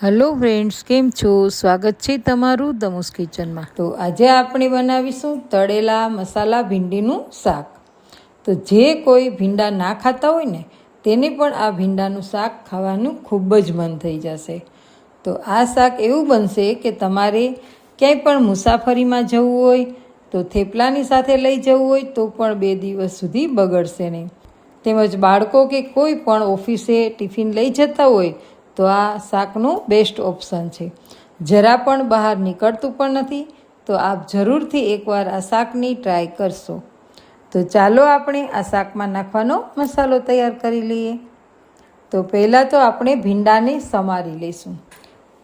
Hello friends, કેમ છો? સ્વાગત છે તમારું દમુસ કિચનમાં। તો આજે આપણે બનાવીશું તળેલા મસાલા ભીંડીનું શાક। તો જે કોઈ ભીંડા ના ખાતા હોય ને તેને પણ આ ભીંડાનું શાક ખાવાનું ખૂબ જ મન થઈ જશે। તો આ શાક એવું બનશે કે તમારે ક્યાંય પણ મુસાફરીમાં જવું હોય તો થેપલાની સાથે લઈ જવું હોય તો પણ 2 દિવસ સુધી બગડશે નહીં। તેમજ બાળકો કે કોઈ પણ ઓફિસે ટિફિન લઈ જતા હોય તો આ શાકનું બેસ્ટ ઓપ્શન છે। જરા પણ બહાર નીકળતું પણ નથી, તો આપ જરૂરથી એકવાર આ શાકની ટ્રાય કરશો। તો ચાલો આપણે આ શાકમાં નાખવાનો મસાલો તૈયાર કરી લઈએ। તો પહેલાં તો આપણે ભીંડાને સમારી લઈશું।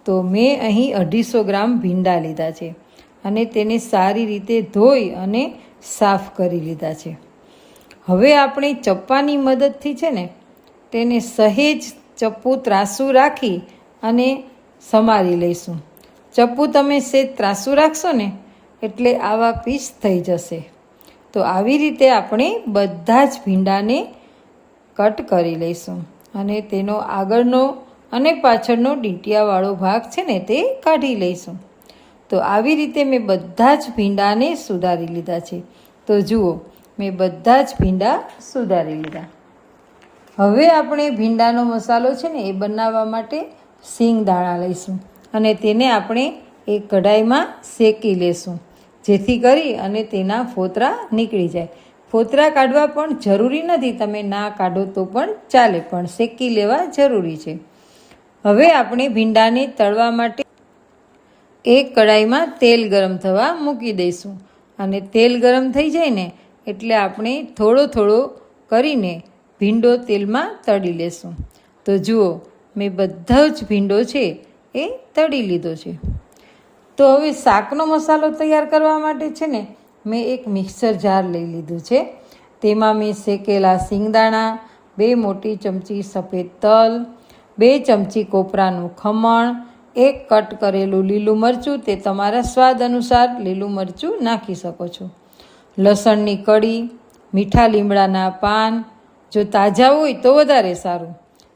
તો મેં અહીં 250 ગ્રામ ભીંડા લીધા છે અને તેને સારી રીતે ધોઈ અને સાફ કરી લીધા છે। હવે આપણે ચપ્પાની મદદથી છે ને તેને સહેજ ચપ્પુ ત્રાસું રાખી અને સમારી લઈશું। ચપ્પુ તમે સહેજ ત્રાસું રાખશો ને એટલે આવા પીસ થઈ જશે। તો આવી રીતે આપણે બધા જ ભીંડાને કટ કરી લઈશું અને તેનો આગળનો અને પાછળનો ડીંટિયાવાળો ભાગ છે ને તે કાઢી લઈશું। તો આવી રીતે મેં બધા જ ભીંડાને સુધારી લીધા છે। તો જુઓ, મેં બધા જ ભીંડા સુધારી લીધા। હવે આપણે ભીંડાનો મસાલો છે ને એ બનાવવા માટે સિંગ દાણા લઈશું અને તેને આપણે એક કઢાઈમાં શેકી લેશું, જેથી કરી અને તેના ફોતરા નીકળી જાય। ફોતરા કાઢવા પણ જરૂરી નથી, તમે ના કાઢો તો પણ ચાલે, પણ શેકી લેવા જરૂરી છે। હવે આપણે ભીંડાને તળવા માટે એક કઢાઈમાં તેલ ગરમ થવા મૂકી દઈશું અને તેલ ગરમ થઈ જાય ને એટલે આપણે થોડો થોડો કરીને ભીંડો તેલમાં તળી લેશું। તો જુઓ, મેં બધો જ ભીંડો છે એ તળી લીધો છે। તો હવે શાકનો મસાલો તૈયાર કરવા માટે છે ને મેં એક મિક્સર જાર લઈ લીધું છે। તેમાં મેં શેકેલા સિંગદાણા, 2 મોટી ચમચી સફેદ તલ, 2 ચમચી કોપરાનું ખમણ, 1 કટ કરેલું લીલું મરચું, તે તમારા સ્વાદ અનુસાર લીલું મરચું નાખી શકો છો, લસણની કળી, મીઠા લીમડાના પાન, જો તાજા હોય તો વધારે સારું,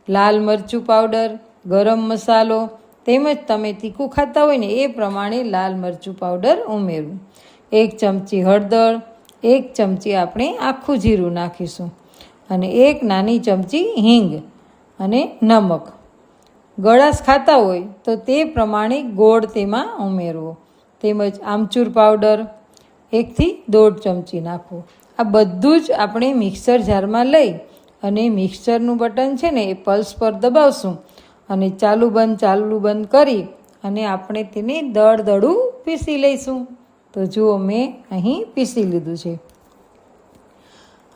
લાલ મરચું પાવડર, ગરમ મસાલો, તેમજ તમે તીખું ખાતા હોય ને એ પ્રમાણે લાલ મરચું પાવડર ઉમેરવું, 1 ચમચી હળદર, 1 ચમચી આપણે આખું જીરું નાખીશું અને 1 નાની ચમચી હિંગ અને નમક। ગળાશ ખાતા હોય તો તે પ્રમાણે ગોળ તેમાં ઉમેરવો, તેમજ આમચૂર પાવડર 1 થી 1.5 ચમચી નાખવો। આ બધું જ આપણે મિક્સર જારમાં લઈ અને મિક્સરનું બટન છે ને એ પલ્સ પર દબાવશું અને ચાલુ બંધ કરી અને આપણે તેને દળદળું પીસી લઈશું। તો જુઓ, મેં અહીં પીસી લીધું છે।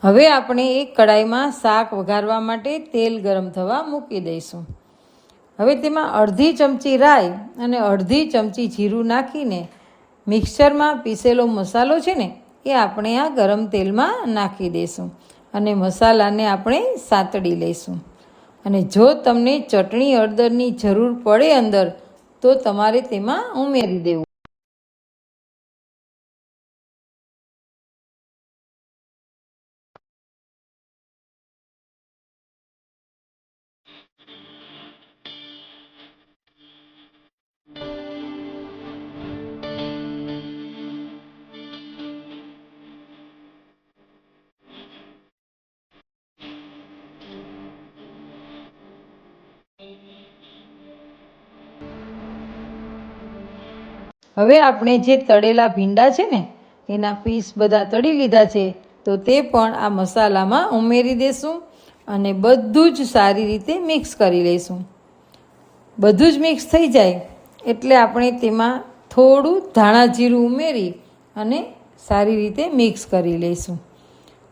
હવે આપણે એક કઢાઈમાં શાક વઘારવા માટે તેલ ગરમ થવા મૂકી દઈશું। હવે તેમાં અડધી ચમચી રાઈ અને અડધી ચમચી જીરું નાખીને મિક્સરમાં પીસેલો મસાલો છે ને એ આપણે આ ગરમ તેલમાં નાખી દઈશું અને મસાલાને આપણે સાંતળી લઈશું। અને જો તમને ચટણી હળદરની જરૂર પડે અંદર તો તમારે તેમાં ઉમેરી દેવું। હવે આપણે જે તળેલા ભીંડા છે ને એના પીસ બધા તળી લીધા છે, તો તે પણ આ મસાલામાં ઉમેરી દેશું અને બધું જ સારી રીતે મિક્સ કરી લઈશું। બધું જ મિક્સ થઈ જાય એટલે આપણે તેમાં થોડું ધાણા જીરું ઉમેરી અને સારી રીતે મિક્સ કરી લઈશું।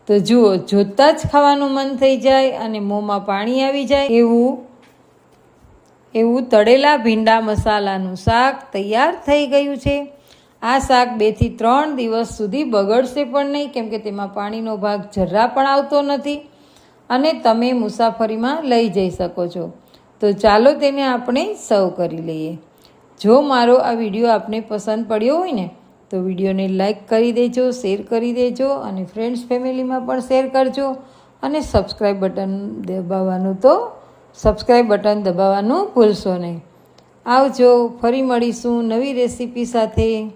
તો જુઓ, જોતાં જ ખાવાનું મન થઈ જાય અને મોંમાં પાણી આવી જાય એવું તળેલા ભીંડા મસાલાનું શાક તૈયાર થઈ ગયું છે। આ શાક 2 થી 3 દિવસ સુધી બગડશે પણ નહીં, કેમ કે તેમાં પાણીનો ભાગ જરા પણ આવતો નથી અને તમે મુસાફરીમાં લઈ જઈ શકો છો। તો ચાલો તેને આપણે સર્વ કરી લઈએ। જો મારો આ વિડીયો આપને પસંદ પડ્યો હોય ને તો વિડીયોને લાઈક કરી દેજો, શેર કરી દેજો અને ફ્રેન્ડ્સ ફેમિલીમાં પણ શેર કરજો અને સબસ્ક્રાઈબ બટન દબાવવાનું ભૂલશો નહીં। આવજો, ફરી મળીશું નવી રેસીપી સાથે.